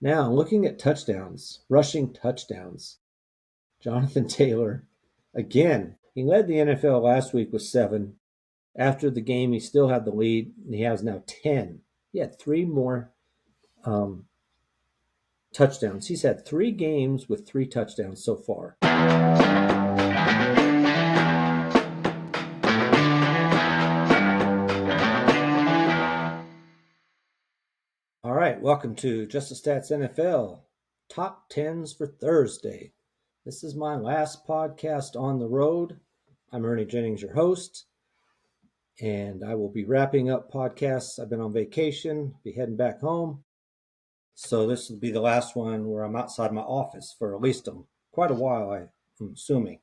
Now, looking at touchdowns, rushing touchdowns, Jonathan Taylor, again, he led the NFL last week with 7. After the game, he still had the lead, and he has now 10. He had 3 more touchdowns. He's had 3 games with 3 touchdowns so far. All right, welcome to Just the Stats NFL, Top 10's for Thursday. This is my last podcast on the road. I'm Ernie Jennings, your host, and I will be wrapping up podcasts. I've been on vacation, be heading back home. So this will be the last one where I'm outside my office for at least quite a while, I'm assuming.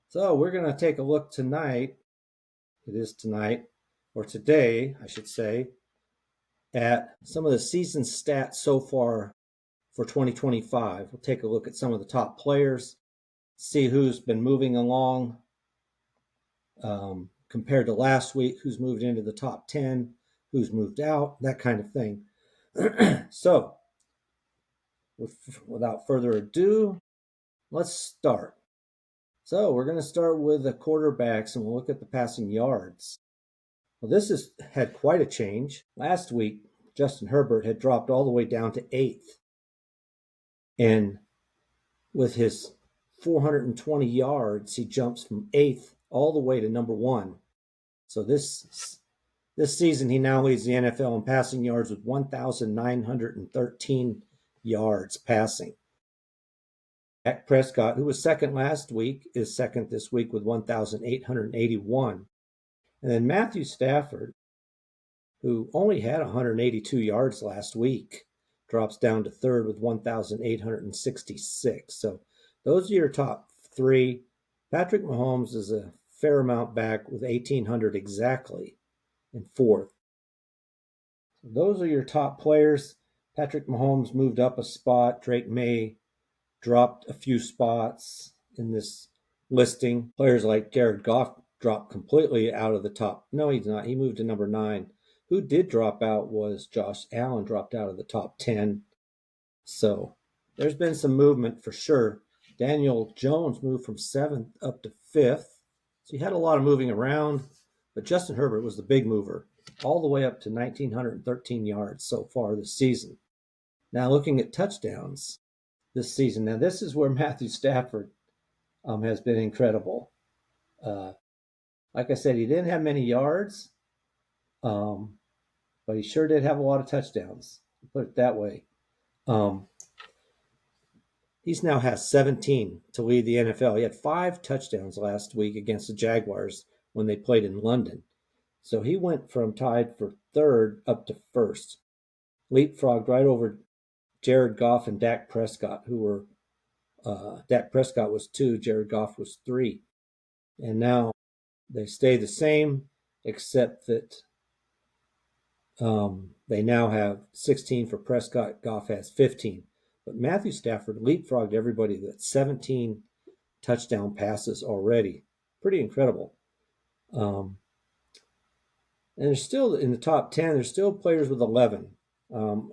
So we're going to take a look tonight. It is tonight, or today, I should say, at some of the season stats so far for 2025. We'll take a look at some of the top players, see who's been moving along compared to last week, who's moved into the top 10, who's moved out, that kind of thing. So, without further ado, let's start. So, we're going to start with the quarterbacks, and we'll look at the passing yards. Well, this has had quite a change. Last week, Justin Herbert had dropped all the way down to 8th. And with his 420 yards, he jumps from 8th all the way to number 1. So this season, he now leads the NFL in passing yards with 1,913 yards passing. Dak Prescott, who was second last week, is second this week with 1,881. And then Matthew Stafford, who only had 182 yards last week, drops down to third with 1,866. So those are your top 3. Patrick Mahomes is a fair amount back with 1,800 exactly in 4th. So those are your top players. Patrick Mahomes moved up a spot. Drake May dropped a few spots in this listing. Players like Jared Goff dropped completely out of the top. No, he's not. He moved to number 9. Who did drop out was Josh Allen, dropped out of the top 10. So there's been some movement for sure. Daniel Jones moved from 7th up to 5th. So he had a lot of moving around, but Justin Herbert was the big mover, all the way up to 1,913 yards so far this season. Now looking at touchdowns this season. Now this is where Matthew Stafford has been incredible. Like I said, he didn't have many yards, but he sure did have a lot of touchdowns. Put it that way. He's now has 17 to lead the NFL. He had 5 touchdowns last week against the Jaguars when they played in London. So he went from tied for 3rd up to 1st. Leapfrogged right over Jared Goff and Dak Prescott, who were Dak Prescott was 2, Jared Goff was 3. And now they stay the same, except that they now have 16 for Prescott. Goff has 15. But Matthew Stafford leapfrogged everybody. That's 17 touchdown passes already. Pretty incredible. And there's still in the top 10, there's still players with 11.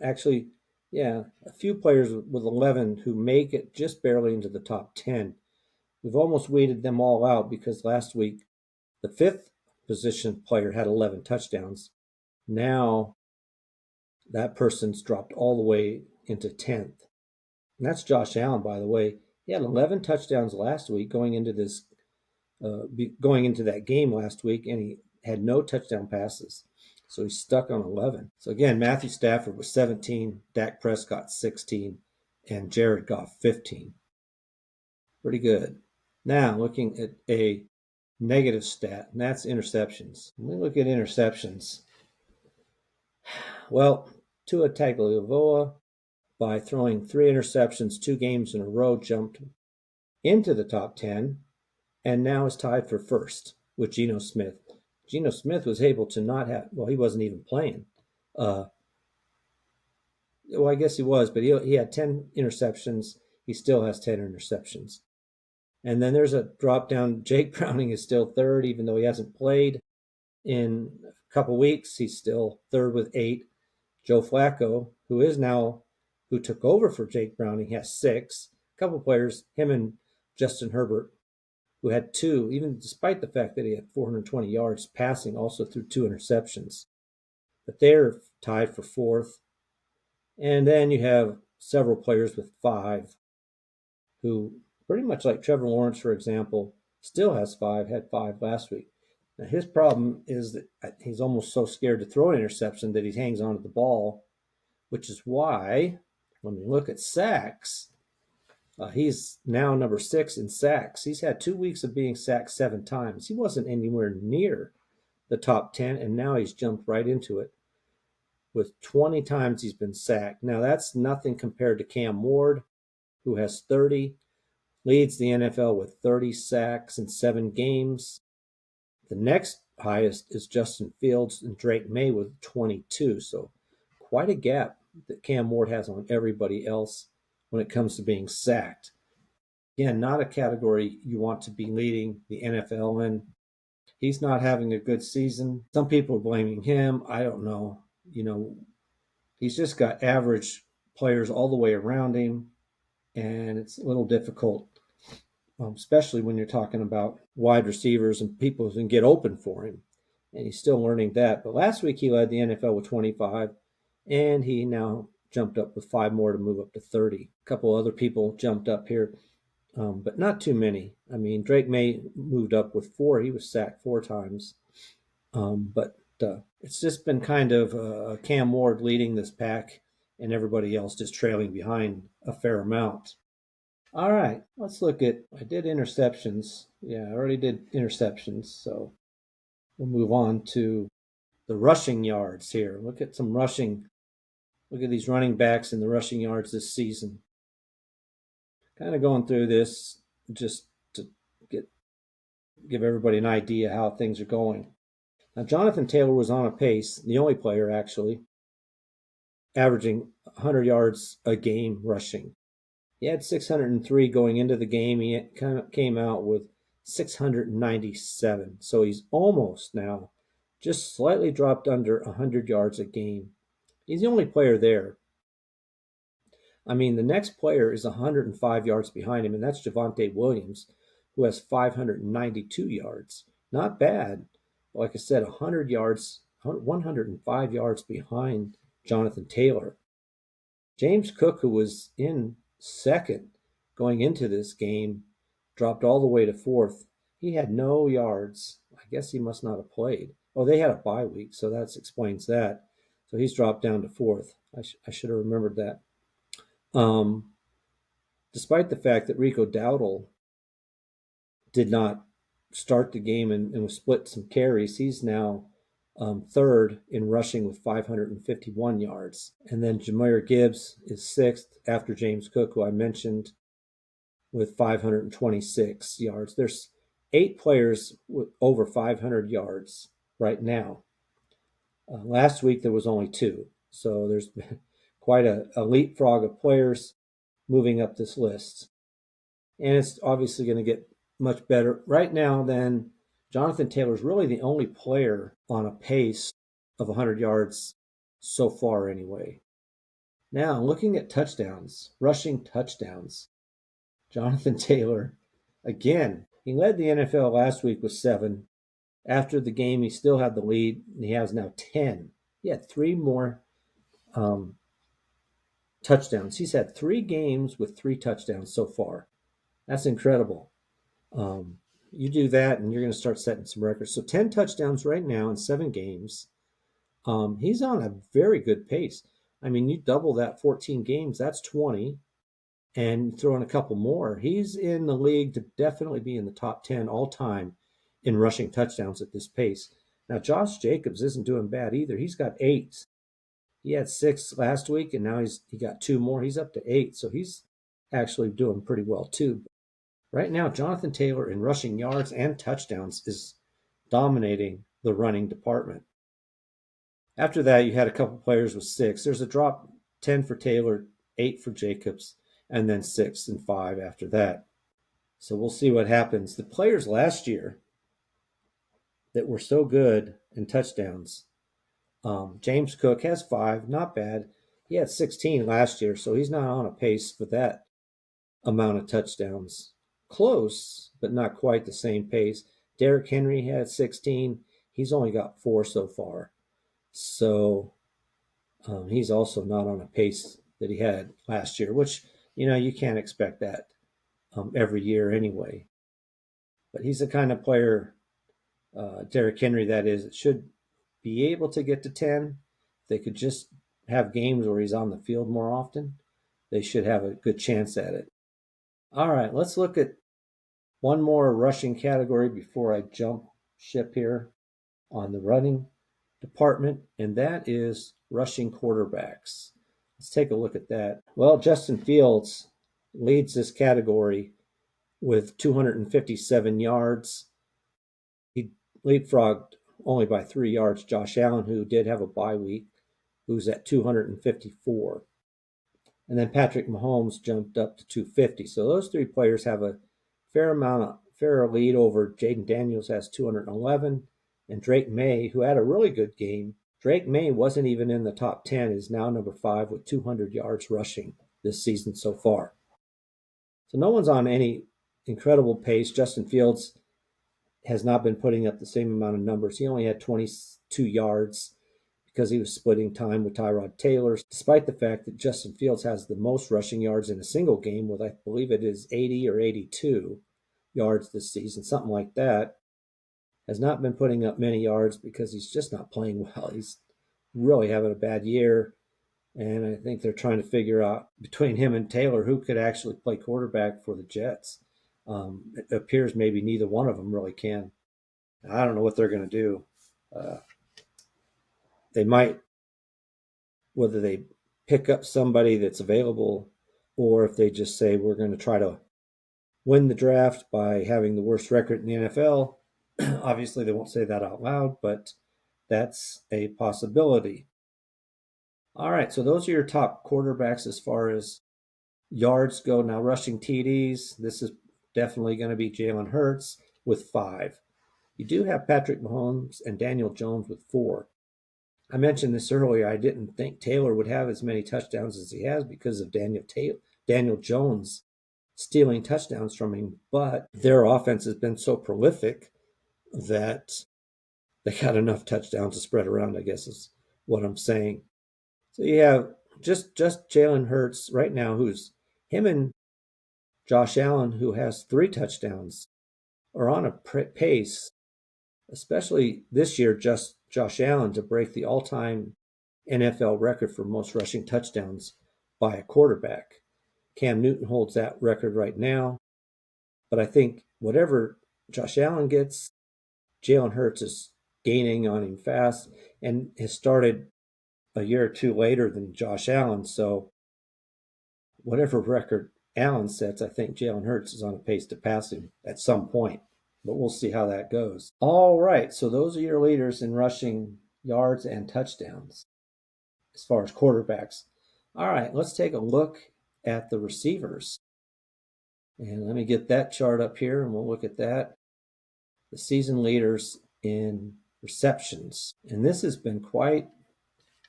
Actually, yeah, a few players with 11 who make it just barely into the top 10. We've almost weeded them all out because last week the 5th position player had 11 touchdowns. Now that person's dropped all the way into 10th. And that's Josh Allen, by the way. He had 11 touchdowns last week going into that game last week, and he had no touchdown passes. So he's stuck on 11. So again, Matthew Stafford was 17, Dak Prescott 16, and Jared Goff 15. Pretty good. Now looking at a negative stat, and that's interceptions. When we look at interceptions, well, Tua Tagovailoa, by throwing 3 interceptions 2 games in a row, jumped into the top 10 and now is tied for 1st with Geno Smith. Geno Smith was able to not have, well, he wasn't even playing. Well, I guess he was, but he had 10 interceptions. He still has 10 interceptions. And then there's a drop down. Jake Browning is still 3rd, even though he hasn't played in a couple weeks. He's still 3rd with 8. Joe Flacco, who who took over for Jake Browning, has 6. A couple players, him and Justin Herbert, who had 2, even despite the fact that he had 420 yards passing, also threw 2 interceptions. But they're tied for 4th. And then you have several players with 5 who, pretty much like Trevor Lawrence, for example, still has 5, had 5 last week. Now, his problem is that he's almost so scared to throw an interception that he hangs on to the ball, which is why, when we look at sacks, he's now number 6 in sacks. He's had 2 weeks of being sacked 7 times. He wasn't anywhere near the top 10, and now he's jumped right into it. With 20 times he's been sacked. Now, that's nothing compared to Cam Ward, who has 30, leads the NFL with 30 sacks in 7 games. The next highest is Justin Fields and Drake May with 22. So quite a gap that Cam Ward has on everybody else when it comes to being sacked. Again, not a category you want to be leading the NFL in. He's not having a good season. Some people are blaming him. I don't know. He's just got average players all the way around him, and it's a little difficult, especially when you're talking about wide receivers and people who can get open for him. And he's still learning that. But last week he led the NFL with 25, and he now jumped up with 5 more to move up to 30. A couple other people jumped up here, but not too many. I mean, Drake May moved up with 4. He was sacked 4 times. But it's just been kind of Cam Ward leading this pack and everybody else just trailing behind a fair amount. All right, let's look at, I did interceptions. Yeah, I already did interceptions. So we'll move on to the rushing yards here. Look at some rushing. Look at these running backs in the rushing yards this season. Kind of going through this just to give everybody an idea how things are going. Now, Jonathan Taylor was on a pace, the only player actually, averaging 100 yards a game rushing. He had 603 going into the game. He came out with 697. So he's almost now just slightly dropped under 100 yards a game. He's the only player there. I mean, the next player is 105 yards behind him, and that's Javonte Williams, who has 592 yards. Not bad. Like I said, 100 yards, 105 yards behind Jonathan Taylor. James Cook, who was in second going into this game, dropped all the way to 4th. He had no yards. I guess he must not have played. Oh, they had a bye week, so that explains that. So he's dropped down to 4th. I should have remembered that. Despite the fact that Rico Dowdle did not start the game and was split some carries, he's now 3rd in rushing with 551 yards. And then Jahmyr Gibbs is 6th after James Cook, who I mentioned, with 526 yards. There's 8 players with over 500 yards right now. Last week there was only 2. So there's quite a leapfrog of players moving up this list. And it's obviously going to get much better. Right now, then, Jonathan Taylor is really the only player on a pace of 100 yards so far anyway. Now, looking at touchdowns, rushing touchdowns, Jonathan Taylor, again, he led the NFL last week with 7. After the game, he still had the lead, and he has now 10. He had 3 more touchdowns. He's had 3 games with 3 touchdowns so far. That's incredible. You do that, and you're going to start setting some records. So 10 touchdowns right now in 7 games. He's on a very good pace. I mean, you double that 14 games, that's 20, and throw in a couple more. He's in the league to definitely be in the top 10 all time in rushing touchdowns at this pace. Now, Josh Jacobs isn't doing bad either. He's got 8. He had 6 last week, and now he got 2 more. He's up to 8, so he's actually doing pretty well too. Right now, Jonathan Taylor in rushing yards and touchdowns is dominating the running department. After that, you had a couple players with 6. There's a drop, 10 for Taylor, 8 for Jacobs, and then 6 and 5 after that. So we'll see what happens. The players last year that were so good in touchdowns, James Cook has 5, not bad. He had 16 last year, so he's not on a pace for that amount of touchdowns. Close, but not quite the same pace. Derrick Henry had 16. He's only got 4 so far. So he's also not on a pace that he had last year, which, you can't expect that every year anyway. But he's the kind of player, Derrick Henry, that is, that should be able to get to 10. If they could just have games where he's on the field more often, they should have a good chance at it. All right, let's look at one more rushing category before I jump ship here on the running department, and that is rushing quarterbacks. Let's take a look at that. Well, Justin Fields leads this category with 257 yards. He leapfrogged only by 3 yards Josh Allen, who did have a bye week, who's at 254. And then Patrick Mahomes jumped up to 250. So those three players have a fair lead over Jaden Daniels has 211, and Drake May, who had a really good game. Drake May wasn't even in the top 10, is now number 5 with 200 yards rushing this season so far. So no one's on any incredible pace. Justin Fields has not been putting up the same amount of numbers. He only had 22 yards because he was splitting time with Tyrod Taylor, despite the fact that Justin Fields has the most rushing yards in a single game with, I believe it is 80 or 82 yards this season, something like that. Has not been putting up many yards because he's just not playing well. He's really having a bad year, and I think they're trying to figure out between him and Taylor who could actually play quarterback for the Jets. It appears maybe neither one of them really can. I don't know what they're going to do. They might, whether they pick up somebody that's available or if they just say we're going to try to win the draft by having the worst record in the NFL. Obviously, they won't say that out loud, but that's a possibility. All right, so those are your top quarterbacks as far as yards go. Now, rushing TDs, this is definitely going to be Jalen Hurts with 5. You do have Patrick Mahomes and Daniel Jones with 4. I mentioned this earlier. I didn't think Taylor would have as many touchdowns as he has because of Daniel Jones stealing touchdowns from him, but their offense has been so prolific that they got enough touchdowns to spread around, I guess is what I'm saying. So you have just Jalen Hurts right now, who's him and Josh Allen, who has 3 touchdowns, are on a pace, especially this year, just Josh Allen, to break the all-time NFL record for most rushing touchdowns by a quarterback. Cam Newton holds that record right now. But I think whatever Josh Allen gets, Jalen Hurts is gaining on him fast and has started a year or two later than Josh Allen. So whatever record Allen sets, I think Jalen Hurts is on a pace to pass him at some point. But we'll see how that goes. All right, so those are your leaders in rushing yards and touchdowns as far as quarterbacks. All right, let's take a look at the receivers. And let me get that chart up here and we'll look at that. The season leaders in receptions. And this has been quite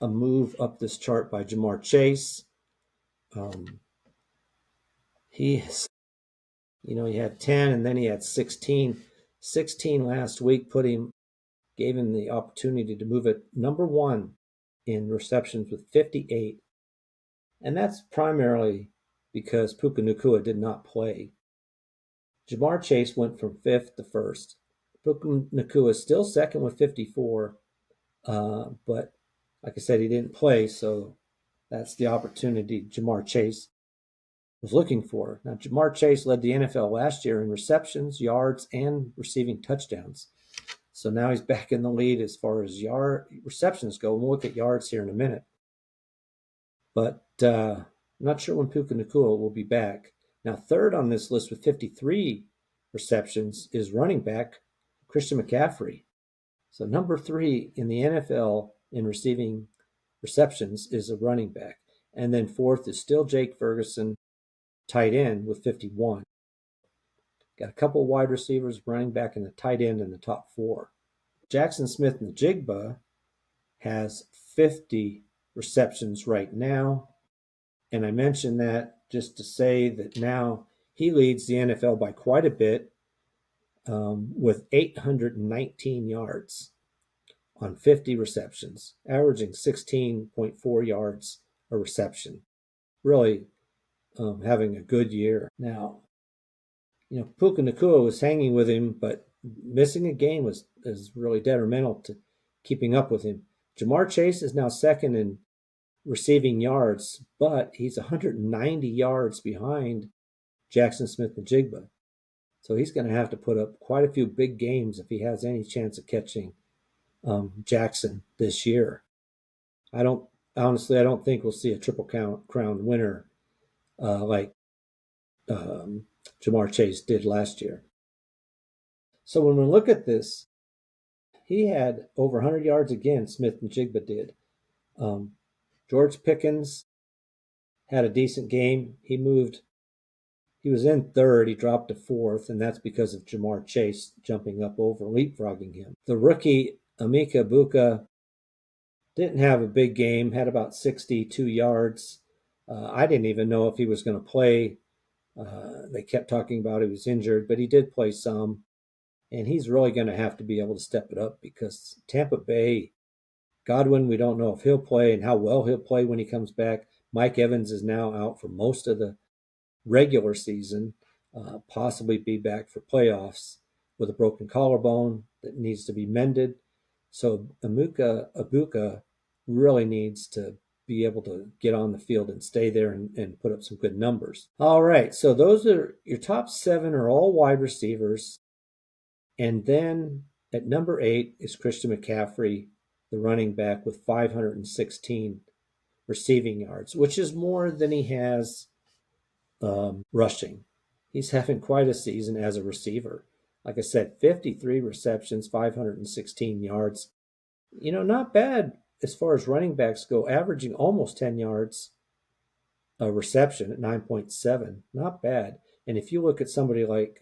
a move up this chart by Jamar Chase. He had 10 and then he had 16. 16 last week gave him the opportunity to move it number 1 in receptions with 58. And that's primarily because Puka Nacua did not play. Jamar Chase went from 5th to 1st. Puka Nacua is still 2nd with 54, but like I said, he didn't play, so that's the opportunity Jamar Chase was looking for. Now, Jamar Chase led the NFL last year in receptions, yards, and receiving touchdowns. So now he's back in the lead as far as receptions go. We'll look at yards here in a minute. But I'm not sure when Puka Nacua will be back. Now, 3rd on this list with 53 receptions is running back Christian McCaffrey. So number 3 in the NFL in receiving receptions is a running back. And then 4th is still Jake Ferguson, tight end with 51. Got a couple wide receivers, running back, and a tight end in the top 4. Jackson Smith-Njigba has 50 receptions right now. And I mention that just to say that now he leads the NFL by quite a bit with 819 yards on 50 receptions, averaging 16.4 yards a reception. Really having a good year. Now, Puka Nacua was hanging with him, but missing a game is really detrimental to keeping up with him. Jamar Chase is now second in receiving yards, but he's 190 yards behind Jackson Smith-Njigba. So he's going to have to put up quite a few big games if he has any chance of catching Jackson this year. I don't think we'll see a triple crown winner like Jamar Chase did last year. So when we look at this, he had over 100 yards again, Smith-Njigba did. George Pickens had a decent game. He was in third, he dropped to fourth, and that's because of Jamar Chase jumping up over, leapfrogging him. The rookie, Emeka Egbuka, didn't have a big game, had about 62 yards. I didn't even know if he was going to play. They kept talking about he was injured, but he did play some. And he's really going to have to be able to step it up because Tampa Bay, Godwin, we don't know if he'll play and how well he'll play when he comes back. Mike Evans is now out for most of the regular season, possibly be back for playoffs with a broken collarbone that needs to be mended. So Emeka Egbuka really needs to be able to get on the field and stay there and put up some good numbers. All right, so those are your top 7 are all wide receivers. And then at number 8 is Christian McCaffrey, the running back with 516 receiving yards, which is more than he has rushing. He's having quite a season as a receiver. Like I said, 53 receptions, 516 yards. Not bad as far as running backs go, averaging almost 10 yards a reception at 9.7. Not bad. And if you look at somebody like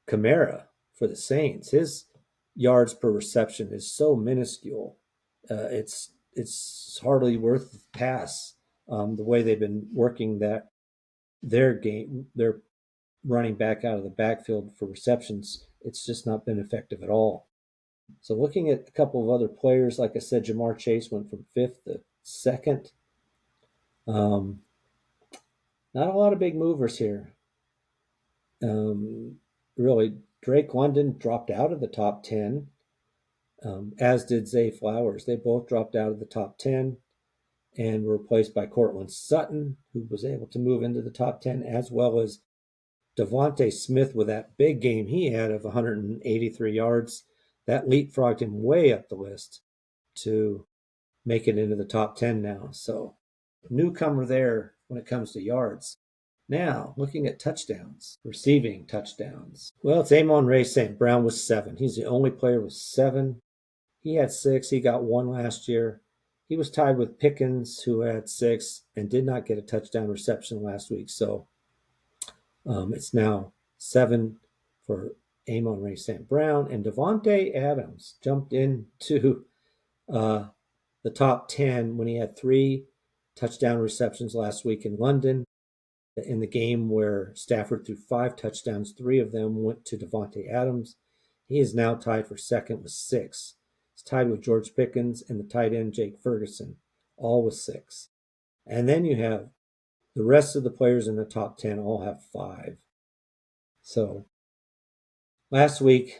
Kamara for the Saints, his yards per reception is so minuscule. It's hardly worth the pass. The way they've been working their running back out of the backfield for receptions, it's just not been effective at all. So looking at a couple of other players, like I said, Jamar Chase went from 5th to 2nd. Not a lot of big movers here. Really, Drake London dropped out of the top 10, as did Zay Flowers. They both dropped out of the top 10 and were replaced by Cortland Sutton, who was able to move into the top 10, as well as Devontae Smith with that big game he had of 183 yards. That leapfrogged him way up the list to make it into the top 10 now. So newcomer there when it comes to yards. Now, looking at touchdowns, receiving touchdowns. Well, it's Amon-Ra St. Brown with 7. He's the only player with 7. He had 6. He got 1 last year. He was tied with Pickens, who had 6 and did not get a touchdown reception last week. So it's now 7 for Amon-Ra St. Brown. And Davante Adams jumped into the top 10 when he had 3 touchdown receptions last week in London. In the game where Stafford threw 5 touchdowns, 3 of them went to Davante Adams. He is now tied for 2nd with 6. He's tied with George Pickens and the tight end Jake Ferguson, all with 6. And then you have the rest of the players in the top 10 all have 5. So last week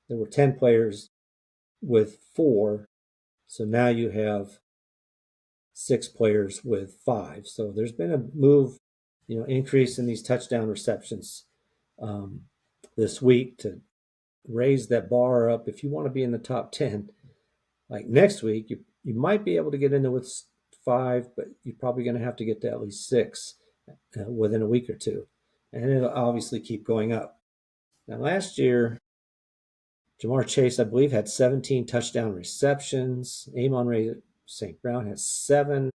there were 10 players with 4. So now you have 6 players with 5. So there's been a move, increase in these touchdown receptions this week to raise that bar up. If you want to be in the top 10, like next week, you might be able to get into with 5, but you're probably going to have to get to at least 6 within a week or two. And it'll obviously keep going up. Now, last year, Jamar Chase, I believe, had 17 touchdown receptions. Amon-Ra St. Brown has 7.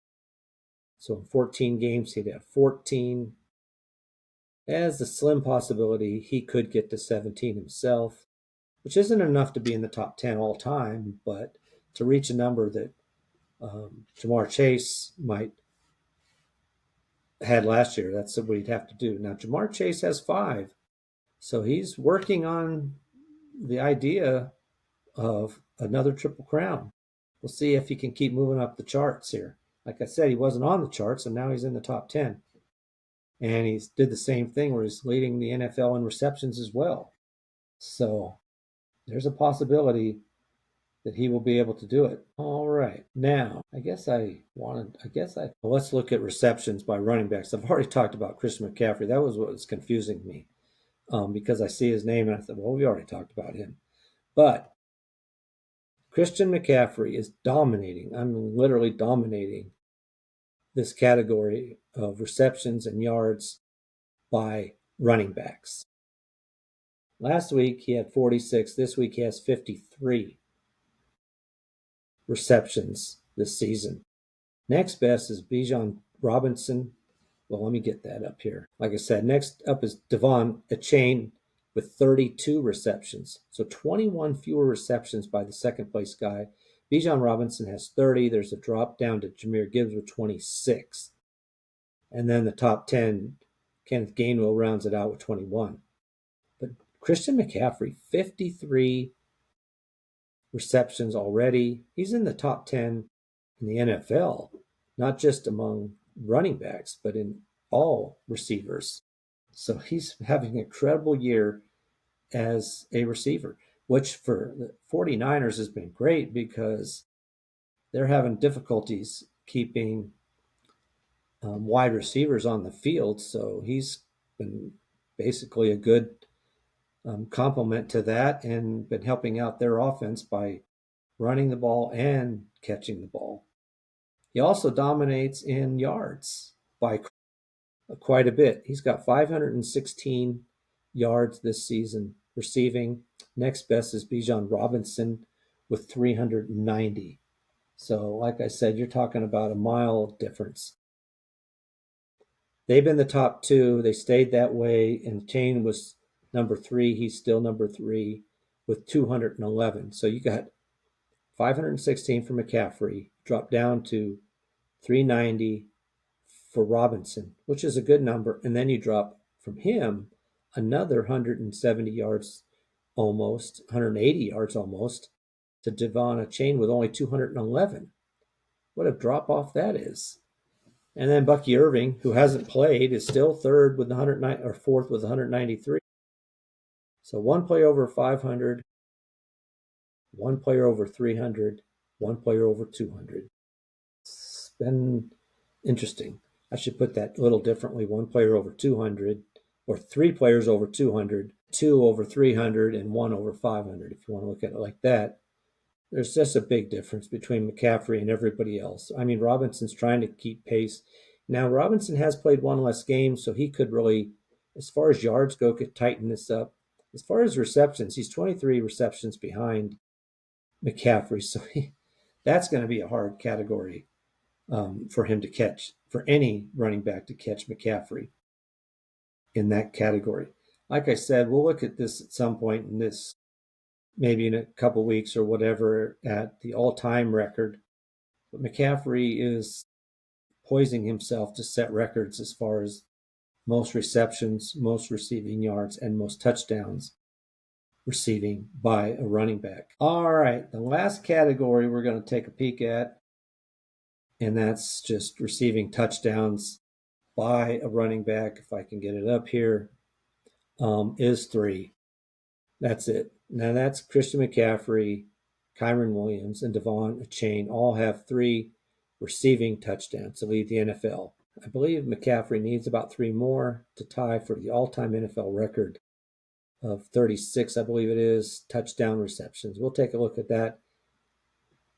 So in 14 games, he'd have 14. As a slim possibility, he could get to 17 himself, which isn't enough to be in the top 10 all time, but to reach a number that Jamar Chase had last year. That's what he'd have to do. Now Jamar Chase has 5, so he's working on the idea of another Triple Crown. We'll see if he can keep moving up the charts here. Like I said, he wasn't on the charts, and now he's in the top 10. And he did the same thing where he's leading the NFL in receptions as well. So there's a possibility that he will be able to do it. All right. Now, let's look at receptions by running backs. I've already talked about Christian McCaffrey. That was what was confusing me because I see his name and I thought, well, we already talked about him. But Christian McCaffrey is dominating. I mean, literally dominating this category of receptions and yards by running backs. Last week he had 46. This week he has 53 receptions this season. Next best is Bijan Robinson. Well, let me get that up here. Like I said, next up is Devon Achane with 32 receptions. So 21 fewer receptions by the second place guy. Bijan Robinson has 30. There's a drop down to Jahmyr Gibbs with 26. And then the top 10, Kenneth Gainwell rounds it out with 21. But Christian McCaffrey, 53 receptions already. He's in the top 10 in the NFL, not just among running backs, but in all receivers. So he's having an incredible year as a receiver, which for the 49ers has been great because they're having difficulties keeping wide receivers on the field. So he's been basically a good complement to that and been helping out their offense by running the ball and catching the ball. He also dominates in yards by quite a bit. He's got 516 yards this season receiving. Next best is Bijan Robinson with 390. So, like I said, you're talking about a mile difference. They've been the top 2. They stayed that way, and Chain was number 3. He's still number 3 with 211. So you got 516 for McCaffrey, dropped down to 390 for Robinson, which is a good number. And then you drop from him another 170 yards almost, 180 yards almost, to Devon Achane with only 211. What a drop off that is. And then Bucky Irving, who hasn't played, is still third with 109 or fourth with 193. So one player over 500, one player over 300, one player over 200. It's been interesting. I should put that a little differently. One player over 200, or 3 players over 200, 2 over 300, and 1 over 500, if you want to look at it like that. There's just a big difference between McCaffrey and everybody else. I mean, Robinson's trying to keep pace. Now, Robinson has played one less game, so he could really, as far as yards go, could tighten this up. As far as receptions, he's 23 receptions behind McCaffrey, so that's going to be a hard category for him to catch, for any running back to catch McCaffrey in that category. Like I said, we'll look at this at some point in this, maybe in a couple weeks or whatever, at the all-time record. But McCaffrey is poising himself to set records as far as most receptions, most receiving yards, and most touchdowns receiving by a running back. All right, the last category we're going to take a peek at, and that's just receiving touchdowns by a running back, if I can get it up here, is 3. That's it. Now that's Christian McCaffrey, Kyren Williams, and Devon Achane all have 3 receiving touchdowns to lead the NFL. I believe McCaffrey needs about 3 more to tie for the all-time NFL record of 36, I believe it is, touchdown receptions. We'll take a look at that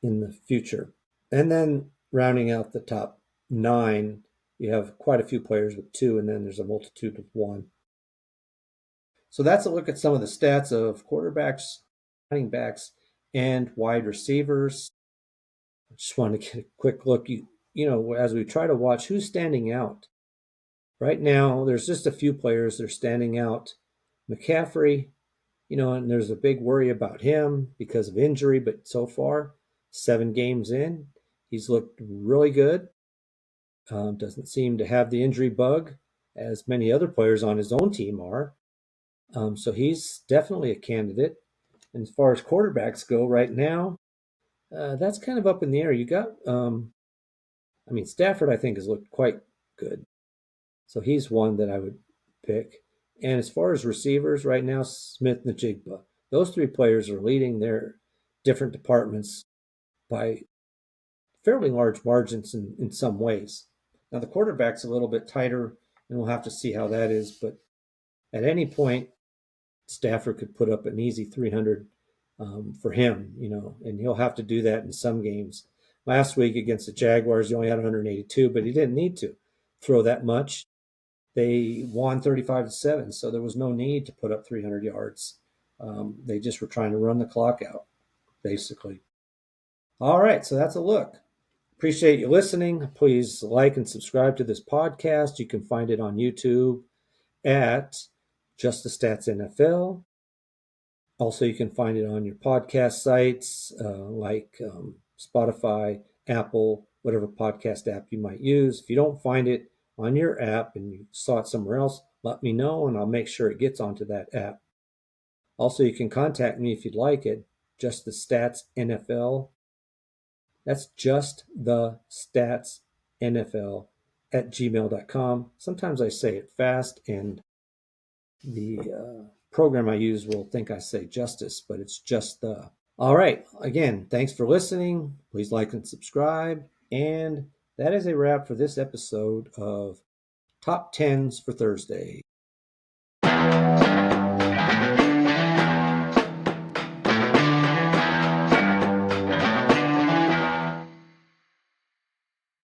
in the future. And then rounding out the top 9, you have quite a few players with 2, and then there's a multitude with 1. So that's a look at some of the stats of quarterbacks, running backs, and wide receivers. I just wanted to get a quick look, as we try to watch who's standing out. Right now, there's just a few players that are standing out. McCaffrey, and there's a big worry about him because of injury, but so far, 7 games in, He's looked really good. Doesn't seem to have the injury bug as many other players on his own team are. So he's definitely a candidate. And as far as quarterbacks go right now, that's kind of up in the air. You got, Stafford, I think, has looked quite good. So he's one that I would pick. And as far as receivers right now, Smith and Najigba. Those three players are leading their different departments by fairly large margins in some ways. Now, the quarterback's a little bit tighter, and we'll have to see how that is. But at any point, Stafford could put up an easy 300 for him, and he'll have to do that in some games. Last week against the Jaguars, he only had 182, but he didn't need to throw that much. They won 35-7, so there was no need to put up 300 yards. They just were trying to run the clock out, basically. All right, so that's a look. Appreciate you listening. Please like and subscribe to this podcast. You can find it on YouTube at Just the Stats NFL. Also, you can find it on your podcast sites like Spotify, Apple, whatever podcast app you might use. If you don't find it on your app and you saw it somewhere else, let me know and I'll make sure it gets onto that app. Also, you can contact me if you'd like it. Just the Stats NFL. That's just the Stats NFL at gmail.com. Sometimes I say it fast and the program I use will think I say justice, but it's just the. All right. Again, thanks for listening. Please like and subscribe. And that is a wrap for this episode of Top 10's for Thursday.